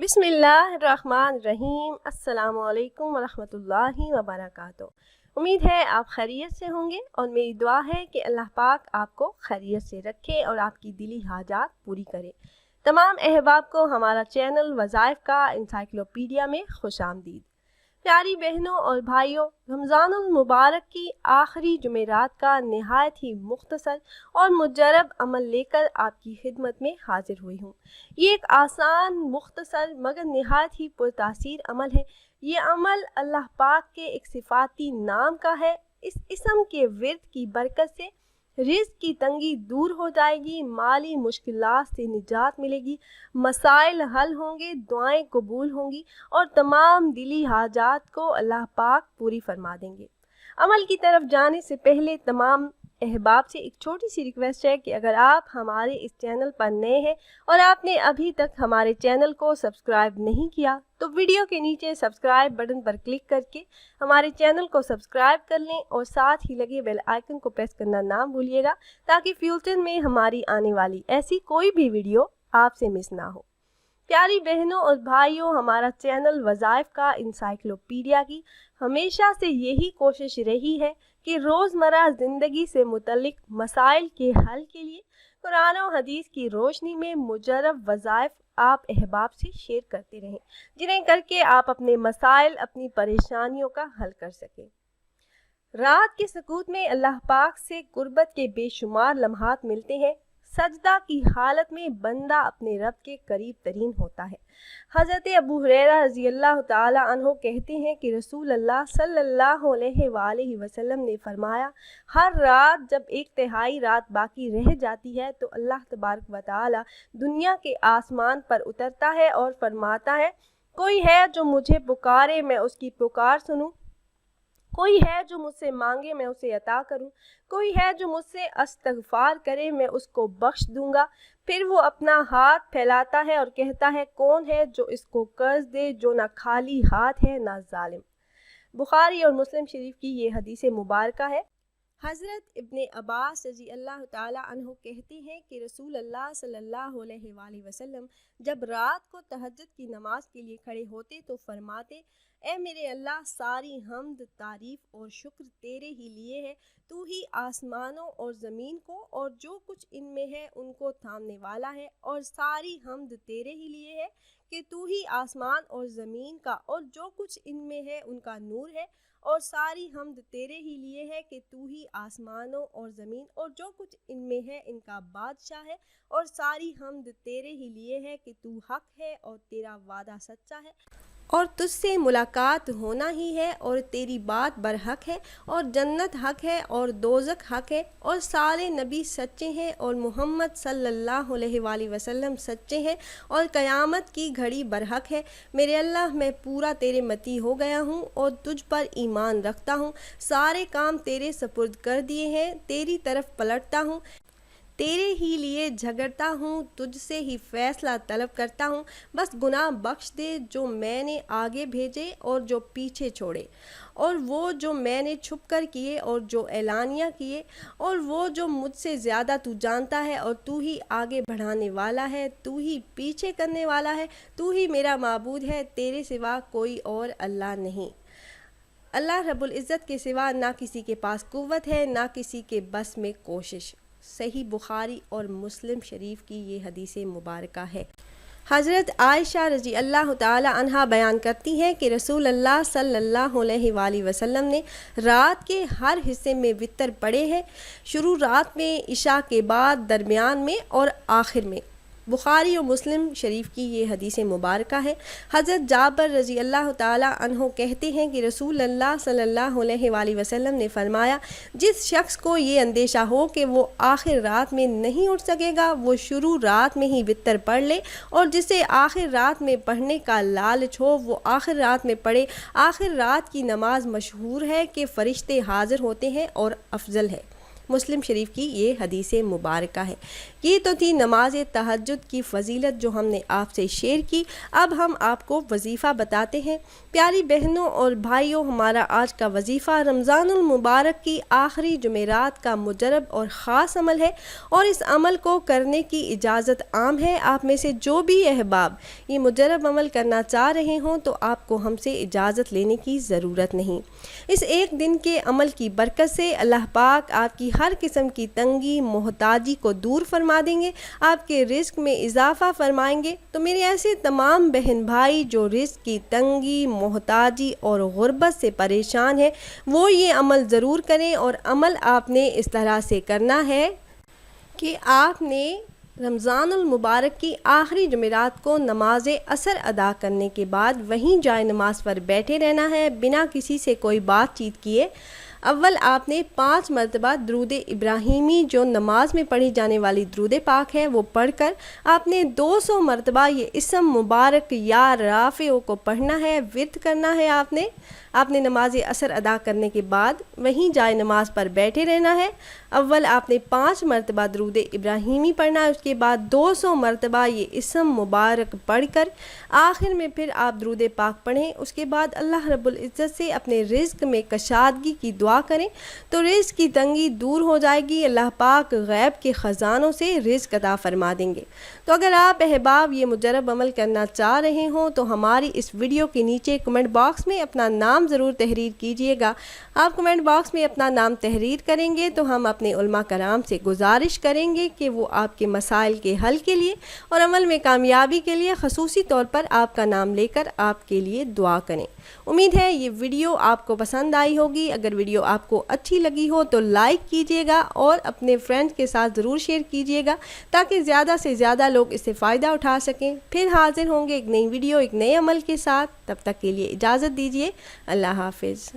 बिस्मिल्लाहिर्रहमानिर्रहीम। अस्सलाम वालेकुम वरहमतुल्लाहि वबरकातुहू। उम्मीद है आप खैरियत से होंगे और मेरी दुआ है कि अल्लाह पाक आपको खैरियत से रखे और आपकी दिली हाजात पूरी करे। तमाम अहबाब को हमारा चैनल वज़ाइफ का इंसाइक्लोपीडिया में खुशामदीद। प्यारी बहनों और भाइयों, रमज़ानुल मुबारक की आखिरी जुमेरात का नहायत ही मुख्तसर और मुजर्रब अमल लेकर आपकी खिदमत में हाजिर हुई हूँ। ये एक आसान, मुख्तसर मगर नहायत ही पुरतासीर अमल है। ये अमल अल्लाह पाक के एक सिफाती नाम का है। इस इसम के विर्द की बरकत से रिज़्क़ की तंगी दूर हो जाएगी, माली मुश्किलात से निजात मिलेगी, मसाइल हल होंगे, दुआएं कबूल होंगी और तमाम दिली हाजात को अल्लाह पाक पूरी फरमा देंगे। अमल की तरफ जाने से पहले तमाम अहबाब से एक छोटी सी रिक्वेस्ट है कि अगर आप हमारे इस चैनल पर नए हैं और आपने अभी तक हमारे चैनल को सब्सक्राइब नहीं किया तो वीडियो के नीचे सब्सक्राइब बटन पर क्लिक करके हमारे चैनल को सब्सक्राइब कर लें और साथ ही लगे बेल आइकन को प्रेस करना ना भूलिएगा ताकि फ्यूचर में हमारी आने वाली ऐसी कोई भी वीडियो आपसे मिस ना हो। प्यारी बहनों और भाइयों, हमारा चैनल वज़ाइफ का इंसाइक्लोपीडिया की हमेशा से यही कोशिश रही है कि रोज़मर्रा ज़िंदगी से मुतल्लिक मसाइल के हल के लिए कुरान और हदीस की रोशनी में मुजर्रब वज़ाइफ आप अहबाब से शेयर करते रहें, जिन्हें करके आप अपने मसाइल, अपनी परेशानियों का हल कर सकें। रात के सकूत में अल्लाह पाक से कुर्बत के बेशुमार लम्हात मिलते हैं। सजदा की हालत में बंदा अपने रब के करीब तरीन होता है। हज़रत अबू हुरैरा रज़ी अल्लाह ताला अन्हो कहते हैं कि रसूल अल्लाह सल्लल्लाहु अलैहि वसल्लम ने फरमाया, हर रात जब एक तिहाई रात बाकी रह जाती है तो अल्लाह तबारक व ताला दुनिया के आसमान पर उतरता है और फरमाता है, कोई है जो मुझे पुकारे मैं उसकी पुकार सुनूं, कोई है जो मुझसे मांगे मैं उसे अता करूं, कोई है जो मुझसे इस्तग़फ़ार करे मैं उसको बख्श दूंगा। फिर वो अपना हाथ फैलाता है और कहता है, कौन है जो इसको कर्ज दे जो ना खाली हाथ है ना जालिम। बुखारी और मुस्लिम शरीफ की ये हदीस मुबारका है। हज़रत इब्ने अब्बास रज़ी अल्लाह ताला अन्हु कहते हैं कि रसूल अल्लाह सल्लल्लाहु अलैहि वसल्लम जब रात को तहज्जुद की नमाज के लिए खड़े होते तो फरमाते, ए मेरे अल्लाह, सारी हम्द, तारीफ़ और शुक्र तेरे ही लिए है। तू ही आसमानों और ज़मीन को और जो कुछ इनमें है उनको थामने वाला है, और सारी हम्द तेरे ही लिए है कि तू ही आसमान और ज़मीन का और जो कुछ इनमें है उनका नूर है, और सारी हम्द तेरे ही लिए है कि तू ही आसमानों और ज़मीन और जो कुछ इनमें है इनका बादशाह है, और सारी हम्द तेरे ही लिए है कि तू हक है और तेरा वादा सच्चा है और तुझसे मुलाकात होना ही है, और तेरी बात बरहक है और जन्नत हक है और दोज़ख हक है, और सारे नबी सच्चे हैं और मोहम्मद सल्लल्लाहु अलैहि वसल्लम सच्चे हैं, और क़यामत की घड़ी बरहक है। मेरे अल्लाह, मैं पूरा तेरे मती हो गया हूँ और तुझ पर ईमान रखता हूँ। सारे काम तेरे सपुर्द कर दिए हैं, तेरी तरफ पलटता हूँ, तेरे ही लिए झगड़ता हूँ, तुझसे ही फ़ैसला तलब करता हूँ। बस गुनाह बख्श दे जो मैंने आगे भेजे और जो पीछे छोड़े, और वो जो मैंने छुप कर किए और जो ऐलानिया किए, और वो जो मुझसे ज़्यादा तू जानता है, और तू ही आगे बढ़ाने वाला है, तू ही पीछे करने वाला है, तू ही मेरा माबूद है, तेरे सिवा कोई और अल्लाह नहीं। अल्लाह रब्बुल इज़्ज़त के सिवा ना किसी के पास कुव्वत है, ना किसी के बस में कोशिश। सही बुखारी और मुस्लिम शरीफ की ये हदीस मुबारका है। हज़रत आयशा रज़ी अल्लाह ताला अन्हा बयान करती हैं कि रसूल अल्लाह सल्लल्लाहु अलैहि वसल्लम ने रात के हर हिस्से में वितर पढ़े हैं, शुरू रात में, इशा के बाद, दरमियान में और आखिर में। बुखारी और मुस्लिम शरीफ की ये हदीस मुबारका है। हज़रत जाबर रज़ी अल्लाह ताला अन्हो कहते हैं कि रसूल अल्लाह सल्लल्लाहु अलैहि वसल्लम ने फरमाया, जिस शख्स को ये अंदेशा हो कि वो आखिर रात में नहीं उठ सकेगा, वो शुरू रात में ही वितर पढ़ ले, और जिसे आखिर रात में पढ़ने का लालच हो वो आखिर रात में पढ़े। आखिर रात की नमाज मशहूर है कि फ़रिश्ते हाज़िर होते हैं और अफजल है। मुस्लिम शरीफ की ये हदीस मुबारका है। یہ تو تھی نماز تہجد کی فضیلت جو ہم نے آپ سے شیئر کی۔ اب ہم آپ کو وظیفہ بتاتے ہیں۔ پیاری بہنوں اور بھائیوں، ہمارا آج کا وظیفہ رمضان المبارک کی آخری جمعرات کا مجرب اور خاص عمل ہے، اور اس عمل کو کرنے کی اجازت عام ہے۔ آپ میں سے جو بھی احباب یہ مجرب عمل کرنا چاہ رہے ہوں تو آپ کو ہم سے اجازت لینے کی ضرورت نہیں۔ اس ایک دن کے عمل کی برکت سے اللہ پاک آپ کی ہر قسم کی تنگی، محتاجی کو دور فرما دیں گے، آپ کے رزق میں اضافہ فرمائیں گے۔ تو میرے ایسے تمام بہن بھائی جو رزق کی تنگی، محتاجی اور غربت سے پریشان ہیں، وہ یہ عمل ضرور کریں، اور عمل آپ نے اس طرح سے کرنا ہے کہ آپ نے رمضان المبارک کی آخری جمعرات کو نماز عصر ادا کرنے کے بعد وہیں جائے نماز پر بیٹھے رہنا ہے، بنا کسی سے کوئی بات چیت کیے۔ اول آپ نے 5 مرتبہ درود ابراہیمی جو نماز میں پڑھی جانے والی درود پاک ہے وہ پڑھ کر آپ نے 200 مرتبہ یہ اسم مبارک یا رافع کو پڑھنا ہے، ورد کرنا ہے۔ آپ نے نماز عصر ادا کرنے کے بعد وہیں جائے نماز پر بیٹھے رہنا ہے۔ اول آپ نے 5 مرتبہ درود ابراہیمی پڑھنا ہے، اس کے بعد 200 مرتبہ یہ اسم مبارک پڑھ کر آخر میں پھر آپ درود پاک پڑھیں۔ اس کے بعد اللہ رب العزت سے اپنے رزق میں کشادگی کی دعا کریں تو رزق کی تنگی دور ہو جائے گی، اللہ پاک غیب کے خزانوں سے رزق عطا فرما دیں گے۔ تو اگر آپ احباب یہ مجرب عمل کرنا چاہ رہے ہوں تو ہماری اس ویڈیو کے نیچے کمنٹ باکس میں اپنا نام ضرور تحریر کیجئے گا۔ آپ کمنٹ باکس میں اپنا نام تحریر کریں گے تو ہم اپنے علماء کرام سے گزارش کریں گے کہ وہ آپ کے مسائل کے حل کے لیے اور عمل میں کامیابی کے لیے خصوصی طور پر آپ کا نام لے کر آپ کے لیے دعا کریں۔ امید ہے یہ ویڈیو آپ کو پسند آئی ہوگی۔ اگر ویڈیو آپ کو اچھی لگی ہو تو لائک کیجئے گا اور اپنے فرینڈ کے ساتھ ضرور شیئر کیجئے گا تاکہ زیادہ سے زیادہ لوگ اس سے فائدہ اٹھا سکیں۔ پھر حاضر ہوں گے ایک نئی ویڈیو ایک نئے عمل کے ساتھ، تب تک کے لیے اجازت دیجیے۔ اللہ حافظ۔